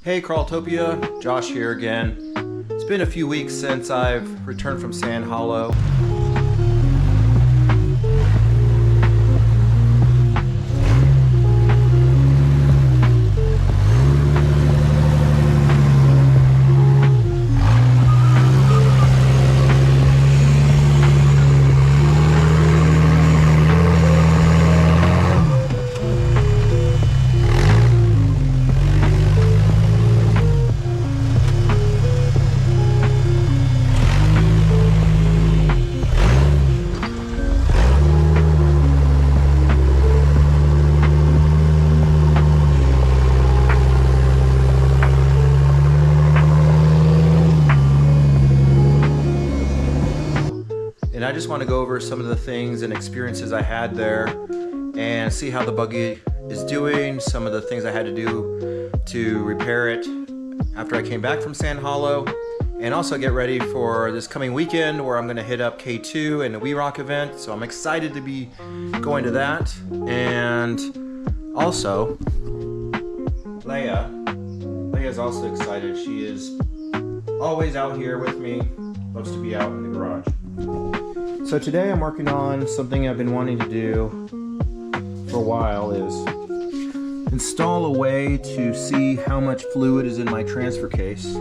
Hey Crawltopia, Josh here again. It's been a few weeks since I've returned from Sand Hollow. And I just want to go over some of the things and experiences I had there and see how the buggy is doing, some of the things I had to do to repair it after I came back from Sand Hollow, and also get ready for this coming weekend where I'm going to hit up K2 and the We Rock event. So I'm excited to be going to that. And also, Leia's also excited. She is always out here with me, loves to be out in the garage. So today I'm working on something I've been wanting to do for a while, is install a way to see how much fluid is in my transfer case.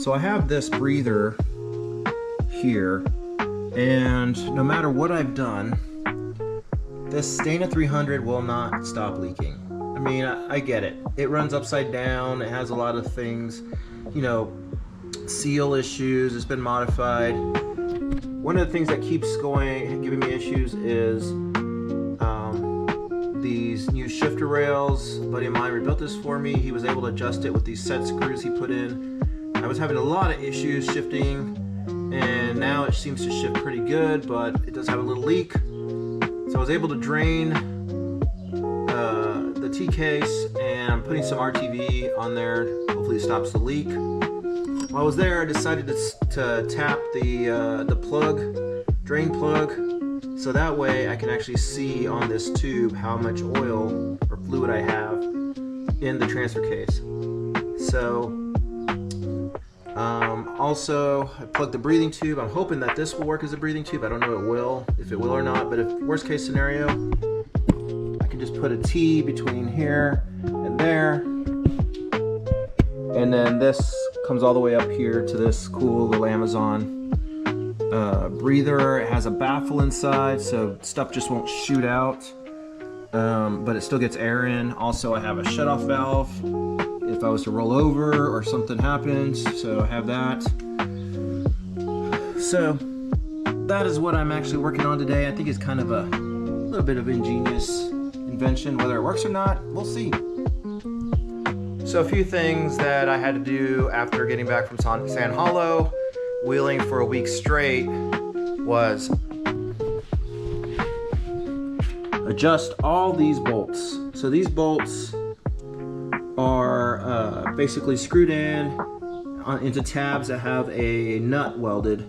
So I have this breather here, and no matter what I've done, this Stana 300 will not stop leaking. I mean, I get it. It runs upside down, it has a lot of things, you know, seal issues, it's been modified. One of the things that keeps giving me issues is these new shifter rails. A buddy of mine rebuilt this for me. He was able to adjust it with these set screws he put in. I was having a lot of issues shifting, and now it seems to shift pretty good, but it does have a little leak. So I was able to drain the T-case, and I'm putting some RTV on there. Hopefully it stops the leak. While I was there, I decided to tap the plug, drain plug, so that way I can actually see on this tube how much oil or fluid I have in the transfer case. So also I plugged the breathing tube. I'm hoping that this will work as a breathing tube. I don't know if it will or not, but if worst case scenario, I can just put a T between here and there, and then this comes all the way up here to this cool little Amazon breather. It has a baffle inside, so stuff just won't shoot out, but it still gets air in. Also, I have a shutoff valve if I was to roll over or something happens, so I have that. So that is what I'm actually working on today. I think it's kind of a little bit of ingenious invention. Whether it works or not, we'll see. So a few things that I had to do after getting back from Sand Hollow, wheeling for a week straight, was adjust all these bolts. So these bolts are basically screwed in into tabs that have a nut welded.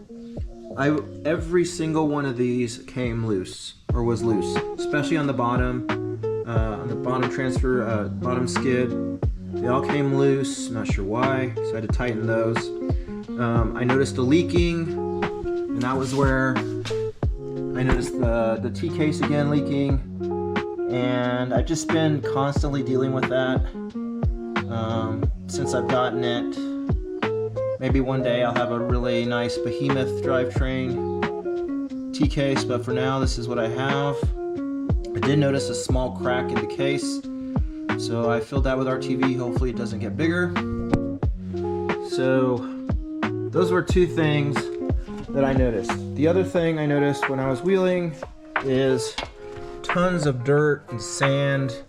Every single one of these came loose, or was loose, especially on the bottom transfer, bottom skid. They all came loose, not sure why, so I had to tighten those. I noticed the leaking, and that was where I noticed the T-case again leaking, and I've just been constantly dealing with that since I've gotten it. Maybe one day I'll have a really nice behemoth drivetrain T-case, but for now this is what I have. I did notice a small crack in the case, so I filled that with RTV. Hopefully it doesn't get bigger. So those were two things that I noticed. The other thing I noticed when I was wheeling is tons of dirt and sand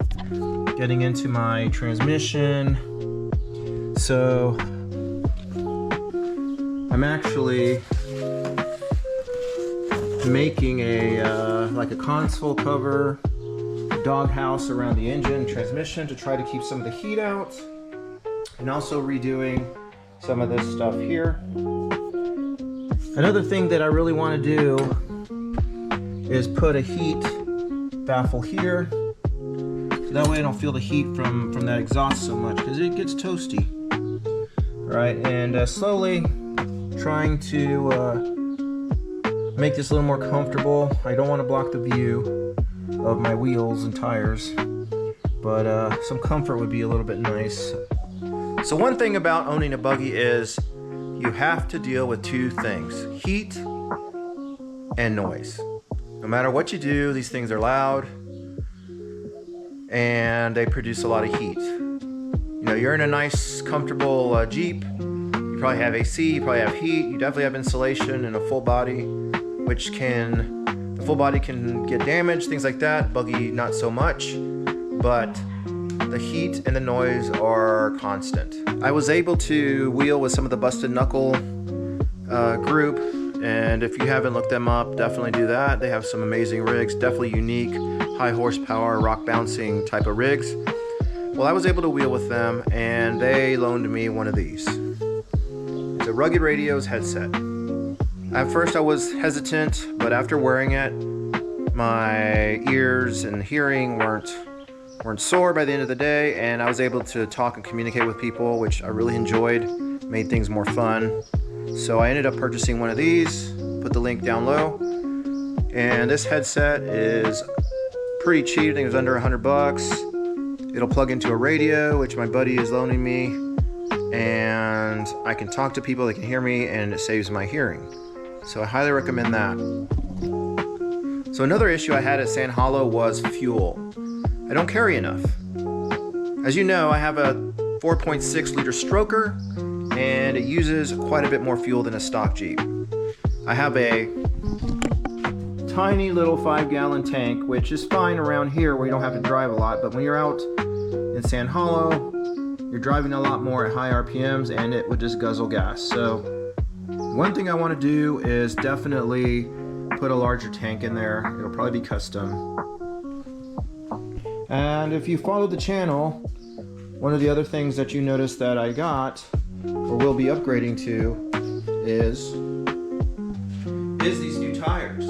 getting into my transmission. So I'm actually making like a console cover doghouse around the engine transmission to try to keep some of the heat out, and also redoing some of this stuff here. Another thing that I really want to do is put a heat baffle here, so that way I don't feel the heat from that exhaust so much, because it gets toasty. right? And slowly trying to make this a little more comfortable. I don't want to block the view of my wheels and tires, but some comfort would be a little bit nice. So one thing about owning a buggy is you have to deal with two things: heat and noise. No matter what you do, these things are loud and they produce a lot of heat. You know, you're in a nice, comfortable Jeep. You probably have AC, you probably have heat, you definitely have insulation and a full body, which the full body can get damaged, things like that. Buggy, not so much, but the heat and the noise are constant. I was able to wheel with some of the Busted Knuckle group, and if you haven't looked them up, definitely do that. They have some amazing rigs, definitely unique, high horsepower, rock bouncing type of rigs. Well, I was able to wheel with them, and they loaned me one of these. It's a Rugged Radios headset. At first I was hesitant, but after wearing it, my ears and hearing weren't sore by the end of the day, and I was able to talk and communicate with people, which I really enjoyed, made things more fun. So I ended up purchasing one of these, put the link down low, and this headset is pretty cheap. I think it was under $100. It'll plug into a radio, which my buddy is loaning me, and I can talk to people, they can hear me, and it saves my hearing. So I highly recommend that. So another issue I had at Sand Hollow was fuel. I don't carry enough. As you know, I have a 4.6 liter stroker, and it uses quite a bit more fuel than a stock Jeep. I have a tiny little 5-gallon tank, which is fine around here where you don't have to drive a lot, but when you're out in Sand Hollow, you're driving a lot more at high RPMs and it would just guzzle gas. So one thing I want to do is definitely put a larger tank in there. It'll probably be custom. And if you follow the channel, one of the other things that you notice that I got or will be upgrading to is these new tires.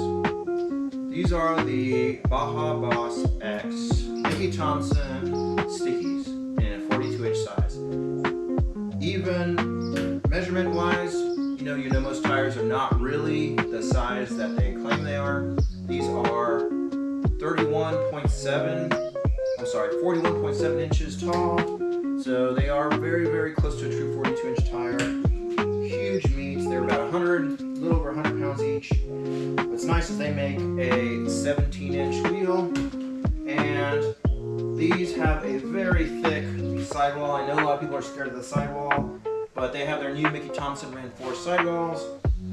These are the Baja Boss X Mickey Thompson stickies in a 42-inch size. Even measurement wise, you know most tires are not really the size that they claim they are. These are 41.7 inches tall. So they are very, very close to a true 42-inch tire. Huge meats. They're about a little over 100 pounds each. What's nice is they make a 17-inch wheel, and these have a very thick sidewall. I know a lot of people are scared of the sidewall, but they have their new Mickey Thompson reinforced sidewalls.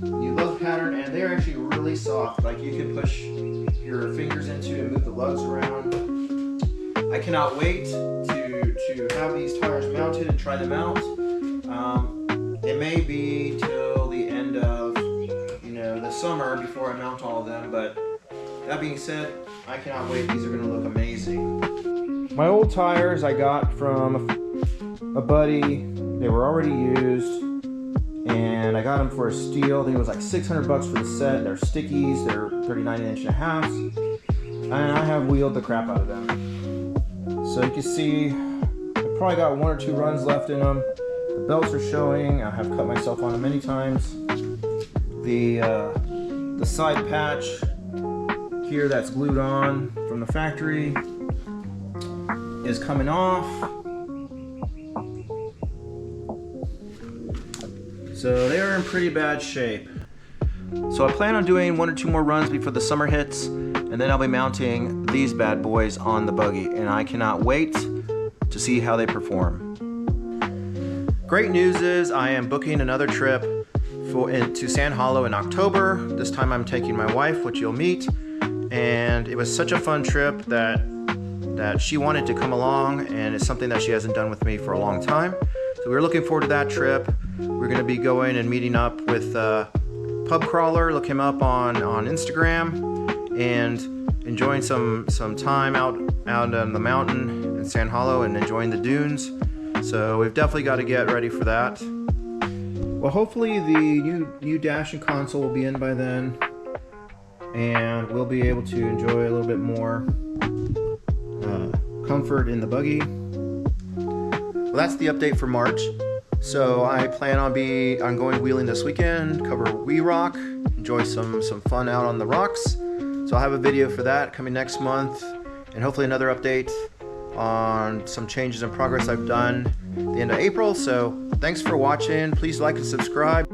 You love the pattern, and they're actually really soft. Like you can push your fingers into and move the lugs around. I cannot wait to have these tires mounted and try them out. It may be till the end of the summer before I mount all of them, but that being said, I cannot wait. These are going to look amazing. My old tires I got from a buddy. They were already used, and I got them for a steal. I think it was like $600 for the set. They're stickies. They're 39.5 inches, and I have wheeled the crap out of them. So you can see I probably got 1 or 2 runs left in them. The belts are showing. I have cut myself on them many times. The side patch here that's glued on from the factory is coming off. So they are in pretty bad shape. So I plan on doing 1 or 2 more runs before the summer hits, and then I'll be mounting these bad boys on the buggy, and I cannot wait to see how they perform. Great news is I am booking another trip to Sand Hollow in October. This time I'm taking my wife, which you'll meet, and it was such a fun trip that she wanted to come along, and it's something that she hasn't done with me for a long time. So we're looking forward to that trip. We're going to be going and meeting up with Pub Crawler. Look him up on Instagram, and enjoying some time out on the mountain in Sand Hollow and enjoying the dunes. So we've definitely got to get ready for that. Well, hopefully the new dash and console will be in by then, and we'll be able to enjoy a little bit more comfort in the buggy. Well, that's the update for March. So I plan on going wheeling this weekend, cover Wee Rock, enjoy some fun out on the rocks. So I'll have a video for that coming next month, and hopefully another update on some changes and progress I've done at the end of April. So thanks for watching. Please like and subscribe.